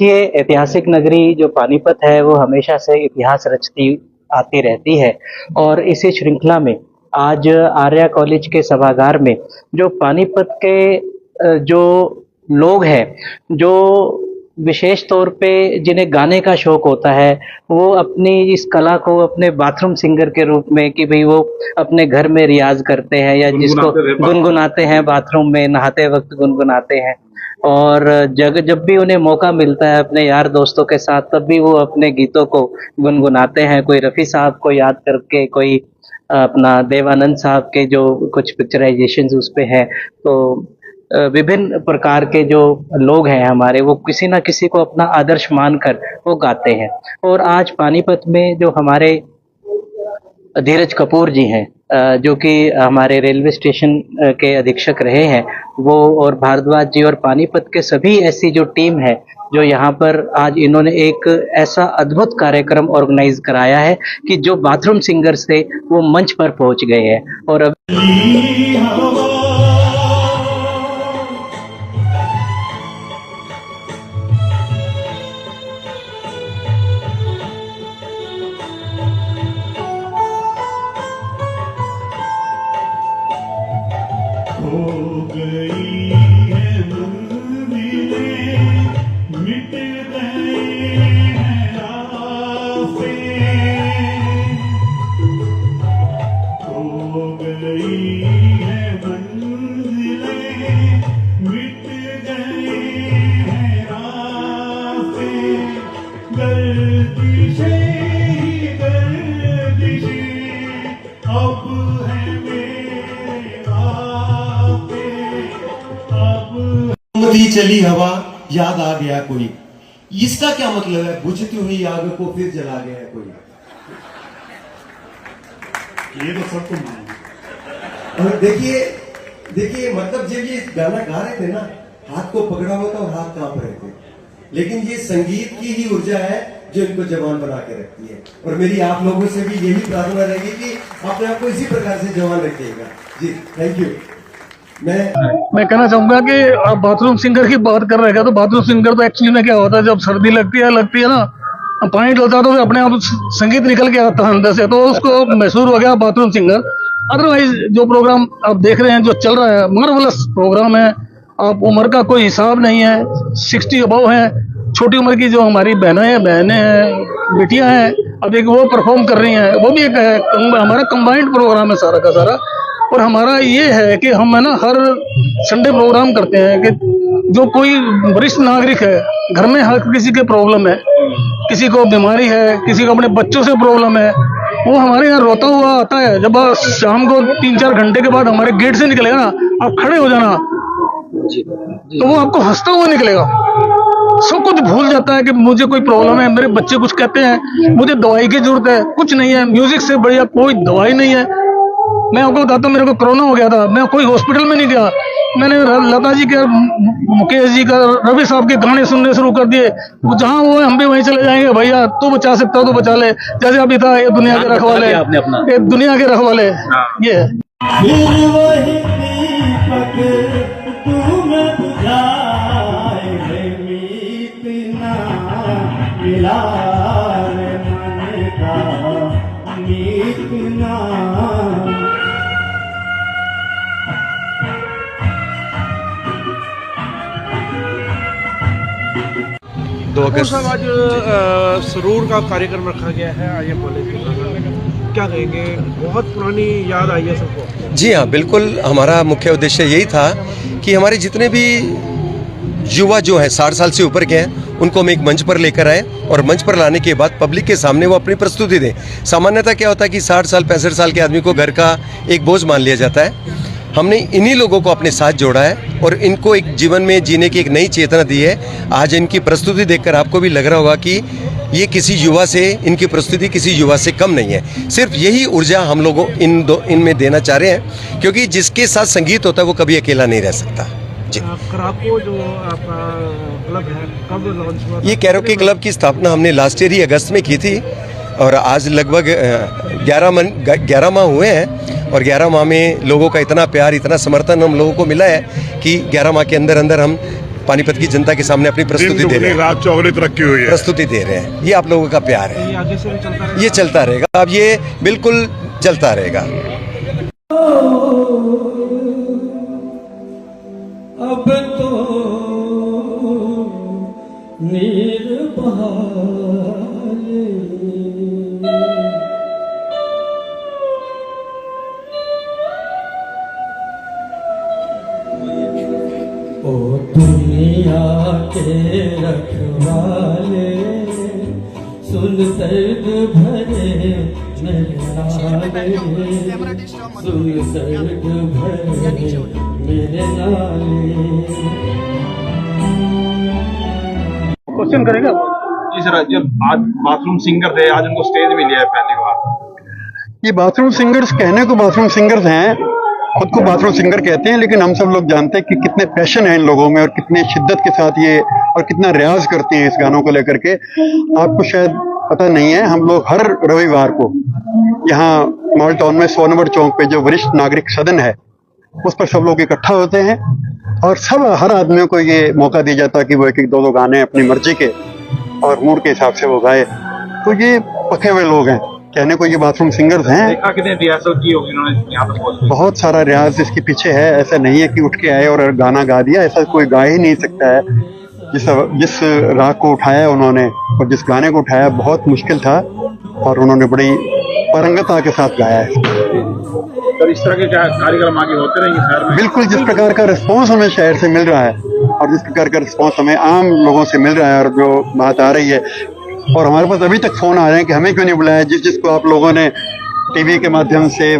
ये ऐतिहासिक नगरी जो पानीपत है वो हमेशा से इतिहास रचती आती रहती है और इसी श्रृंखला में आज आर्या कॉलेज के सभागार में जो पानीपत के जो लोग हैं, जो विशेष तौर पे जिन्हें गाने का शौक होता है, वो अपनी इस कला को अपने बाथरूम सिंगर के रूप में कि भाई वो अपने घर में रियाज करते हैं या जिसको गुनगुनाते हैं, बाथरूम में नहाते वक्त गुनगुनाते हैं। और जब भी उन्हें मौका मिलता है अपने यार दोस्तों के साथ, तब भी वो अपने गीतों को गुनगुनाते हैं। कोई रफ़ी साहब को याद करके, कोई अपना देवानंद साहब के जो कुछ पिक्चराइजेशंस उस पे हैं। तो विभिन्न प्रकार के जो लोग हैं हमारे, वो किसी न किसी को अपना आदर्श मानकर वो गाते हैं। और आज पानीपत में जो हमारे धीरज कपूर जी हैं, जो कि हमारे रेलवे स्टेशन के अधीक्षक रहे हैं, वो और भारद्वाज जी और पानीपत के सभी ऐसी जो टीम है, जो यहाँ पर आज इन्होंने एक ऐसा अद्भुत कार्यक्रम ऑर्गेनाइज कराया है कि जो बाथरूम सिंगर्स थे वो मंच पर पहुंच गए हैं। और अब हो गई है मंजिलें, मिट गए हैं रास्ते, हो गई है मंजिलें, मिट गए हैं रास्ते, गर्दिशें ही गर्दिशें अब है चली हवा, याद आ गया कोई। इसका क्या मतलब है? बुझती हुई आग को फिर जला गया कोई। ये तो सबको मालूम। और देखिए मतलब जब ये गाना गा रहे थे ना, हाथ को पकड़ा हुआ था और हाथ कांप रहे थे, लेकिन ये संगीत की ही ऊर्जा है जो इनको जवान बना के रखती है। और मेरी आप लोगों से भी यही प्रार्थना रहेगी कि अपने आप को इसी प्रकार से जवान रखिएगा। जी थैंक यू। मैं कहना चाहूंगा कि आप बाथरूम सिंगर की बात कर रहे हैं, तो बाथरूम सिंगर तो एक्चुअली में क्या होता है, जब सर्दी लगती है ना, पानी डलता है तो अपने आप संगीत निकल के आता है अंदर से, तो उसको महसूस हो गया बाथरूम सिंगर। अदरवाइज जो प्रोग्राम आप देख रहे हैं, जो चल रहा है, मार्वलस प्रोग्राम है। आप उम्र का कोई हिसाब नहीं है, 60 अबव है, छोटी उम्र की जो हमारी बहनें हैं, बेटियां हैं, अब एक वो परफॉर्म कर रही हैं, वो भी एक हमारा कंबाइंड प्रोग्राम है सारा का सारा। और हमारा ये है कि हम है ना हर संडे प्रोग्राम करते हैं कि जो कोई वरिष्ठ नागरिक है, घर में हर किसी के प्रॉब्लम है, किसी को बीमारी है, किसी को अपने बच्चों से प्रॉब्लम है, वो हमारे यहाँ रोता हुआ आता है। जब शाम को 3-4 घंटे के बाद हमारे गेट से निकलेगा ना, आप खड़े हो जाना, तो वो आपको हंसता हुआ निकलेगा। सब कुछ भूल जाता है कि मुझे कोई प्रॉब्लम है, मेरे बच्चे कुछ कहते हैं, मुझे दवाई की जरूरत है, कुछ नहीं है। म्यूजिक से बढ़िया कोई दवाई नहीं है। मैं आपको बताता हूँ, मेरे को कोरोना हो गया था, मैं कोई हॉस्पिटल में नहीं गया, मैंने लता जी के, मुकेश जी का, रवि साहब के गाने सुनने शुरू कर दिए। जहाँ वो है हम भी वहीं चले जाएंगे। भैया तू बचा सकता हो तो बचा ले, जैसे अभी था ये दुनिया के रखवाले, ये दुनिया के रखवाले, ये है। आज सरूर का कार्यक्रम रखा गया है आर्या कॉलेज में, क्या कहेंगे? बहुत पुरानी याद आई है सबको। जी हाँ, बिल्कुल। हमारा मुख्य उद्देश्य यही था कि हमारे जितने भी युवा जो हैं 60 साल से ऊपर के हैं, उनको हम एक मंच पर लेकर आए और मंच पर लाने के बाद पब्लिक के सामने वो अपनी प्रस्तुति दें। सामान्यतः क्या होता है कि 60 साल 65 साल के आदमी को घर का एक बोझ मान लिया जाता है। हमने इन्हीं लोगों को अपने साथ जोड़ा है और इनको एक जीवन में जीने की एक नई चेतना दी है। आज इनकी प्रस्तुति देखकर आपको भी लग रहा होगा कि ये किसी युवा से, इनकी प्रस्तुति किसी युवा से कम नहीं है। सिर्फ यही ऊर्जा हम लोगों इनमें देना चाह रहे हैं, क्योंकि जिसके साथ संगीत होता है वो कभी अकेला नहीं रह सकता। जी। कराको जो आपका क्लब है, कब लॉन्च हुआ? ये कैरोके क्लब की स्थापना हमने लास्ट ईयर ही अगस्त में की थी और आज लगभग 11 माह हुए हैं। और 11 माह में लोगों का इतना प्यार, इतना समर्थन हम लोगों को मिला है कि 11 माह के अंदर अंदर हम पानीपत की जनता के सामने अपनी प्रस्तुति दे रहे हैं, रात चौगलित रखी हुई है। प्रस्तुति दे रहे हैं। ये आप लोगों का प्यार है, ये आगे से भी चलता रहेगा। ये चलता रहेगा। अब ये बिल्कुल चलता रहेगा। अब तो नीर बहाले ओ दुनिया के रखवाले सुन दर्द भरे मेरे नाले, सुन दर्द भरे मेरे नाले। क्वेश्चन करेगा जी सर, जब आज बाथरूम सिंगर थे, आज उनको स्टेज मिली है पहली बार। ये बाथरूम सिंगर्स कहने को बाथरूम सिंगर्स हैं, खुद को बाथरूम सिंगर कहते हैं, लेकिन हम सब लोग जानते हैं कि कितने पैशन है इन लोगों में और कितने शिद्दत के साथ ये और कितना रियाज करते हैं इस गानों को लेकर के। आपको शायद पता नहीं है, हम लोग हर रविवार को यहाँ मॉल टाउन में 100 नंबर चौक पे जो वरिष्ठ नागरिक सदन है उस पर सब लोग इकट्ठा होते हैं और सब हर आदमी को ये मौका दिया जाता है कि वो एक एक दो दो गाने अपनी मर्जी के और मूड के हिसाब से वो गाए। तो ये पके हुए लोग हैं, कहने को ये बाथरूम सिंगर्स हैं। देखा कितने रिहर्सल की होगी इन्होंने यहाँ पर पहुंच के? बहुत सारा रियाज इसके पीछे है, ऐसा नहीं है कि उठ के आए और गाना गा दिया, ऐसा कोई गा ही नहीं सकता है। जिस राग को उठाया उन्होंने और जिस गाने को उठाया बहुत मुश्किल था और उन्होंने बड़ी पारंगतता के साथ गाया है। सर, इस तरह के कार्यक्रम आगे होते रहेंगे शहर में? बिल्कुल, जिस प्रकार का रिस्पॉन्स हमें शहर से मिल रहा है और जिस प्रकार का रिस्पॉन्स हमें आम लोगों से मिल रहा है और जो बात आ रही है, और हमारे पास अभी तक फोन आ रहे हैं कि हमें क्यों नहीं बुलाया, जिसको आप लोगों ने टीवी के माध्यम से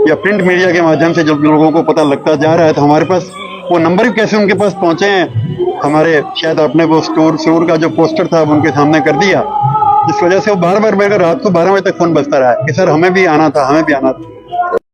या प्रिंट मीडिया के माध्यम से जब लोगों को पता लगता जा रहा है तो हमारे पास वो नंबर भी कैसे उनके पास पहुंचे हैं। हमारे शायद आपने वो स्टोर का जो पोस्टर था वो उनके सामने कर दिया, जिस वजह से वो बार बार मेरे को रात को 12 बजे तक फोन बजता रहा है कि सर हमें भी आना था, हमें भी आना था।